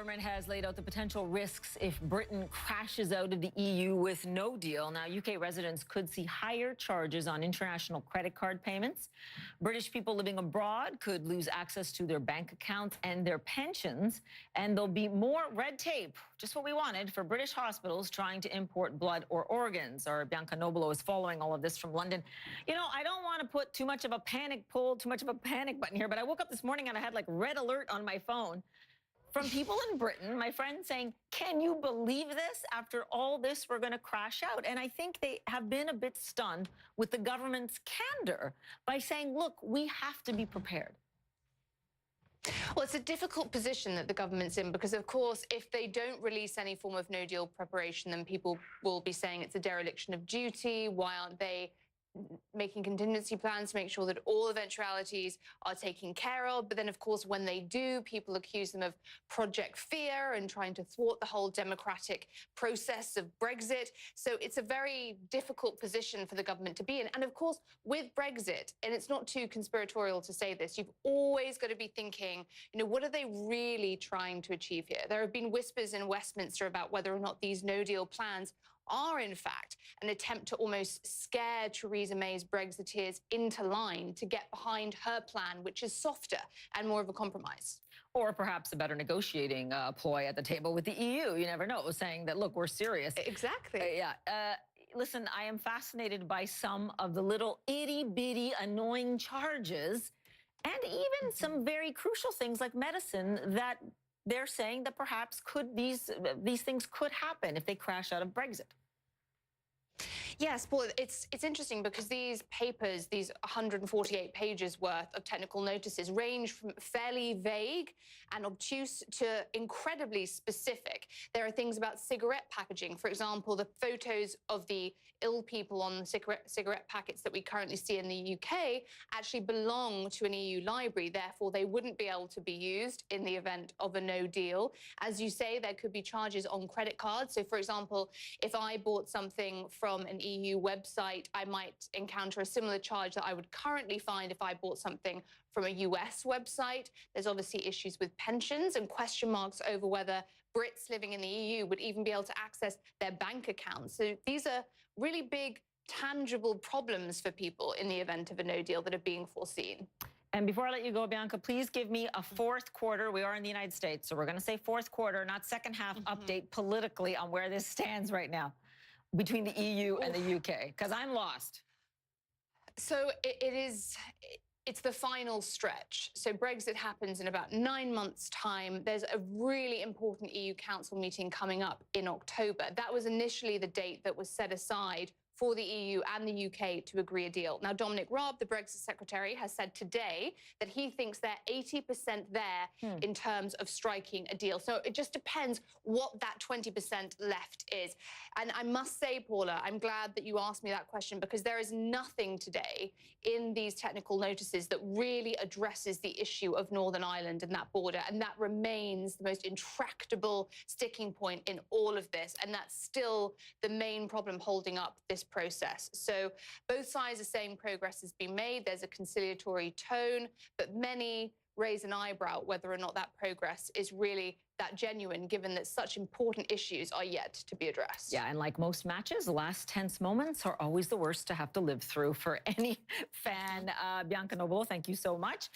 government has laid out the potential risks if Britain crashes out of the EU with no deal. Now, UK residents could see higher charges on international credit card payments. British people living abroad could lose access to their bank accounts and their pensions. And there'll be more red tape, just what we wanted, for British hospitals trying to import blood or organs. Our Bianca Nobilo is following all of this from London. You know, I don't want to put too much of a panic button here, but I woke up this morning and I had like red alert on my phone from people in Britain, my friends saying, can you believe this? After all this, we're going to crash out. And I think they have been a bit stunned with the government's candor by saying, look, we have to be prepared. Well, it's a difficult position that the government's in because, of course, if they don't release any form of no-deal preparation, then people will be saying it's a dereliction of duty. Why aren't they making contingency plans to make sure that all eventualities are taken care of? But then, of course, when they do, people accuse them of Project Fear and trying to thwart the whole democratic process of Brexit. So it's a very difficult position for the government to be in. And, of course, with Brexit, and it's not too conspiratorial to say this, you've always got to be thinking, you know, what are they really trying to achieve here? There have been whispers in Westminster about whether or not these no-deal plans are, in fact, an attempt to almost scare Theresa May's Brexiteers into line to get behind her plan, which is softer and more of a compromise. Or perhaps a better negotiating ploy at the table with the EU. You never know, saying that, look, we're serious. Exactly. Listen, I am fascinated by some of the little itty-bitty annoying charges and even some very crucial things like medicine that they're saying that perhaps these things could happen if they crash out of Brexit. Yes, Paul, it's interesting because these papers, these 148 pages worth of technical notices, range from fairly vague and obtuse to incredibly specific. There are things about cigarette packaging. For example, the photos of the ill people on the cigarette packets that we currently see in the UK actually belong to an EU library. Therefore, they wouldn't be able to be used in the event of a no deal. As you say, there could be charges on credit cards. So, for example, if I bought something from an EU website, I might encounter a similar charge that I would currently find if I bought something from a US website. There's obviously issues with pensions and question marks over whether Brits living in the EU would even be able to access their bank accounts. So these are really big, tangible problems for people in the event of a no deal that are being foreseen. And before I let you go, Bianca, please give me a fourth quarter. We are in the United States, so we're going to say fourth quarter, not second half update politically on where this stands right now between the EU and the UK, because I'm lost. So it's the final stretch. So Brexit happens in about 9 months' time. There's a really important EU Council meeting coming up in October. That was initially the date that was set aside for the EU and the UK to agree a deal. Now, Dominic Raab, the Brexit secretary, has said today that he thinks they're 80% there in terms of striking a deal. So it just depends what that 20% left is. And I must say, Paula, I'm glad that you asked me that question because there is nothing today in these technical notices that really addresses the issue of Northern Ireland and that border. And that remains the most intractable sticking point in all of this. And that's still the main problem holding up this process. So both sides are saying progress has been made. There's a conciliatory tone, but many raise an eyebrow whether or not that progress is really that genuine, given that such important issues are yet to be addressed. Yeah, and like most matches, the last tense moments are always the worst to have to live through for any fan. Bianca Nobilo, thank you so much.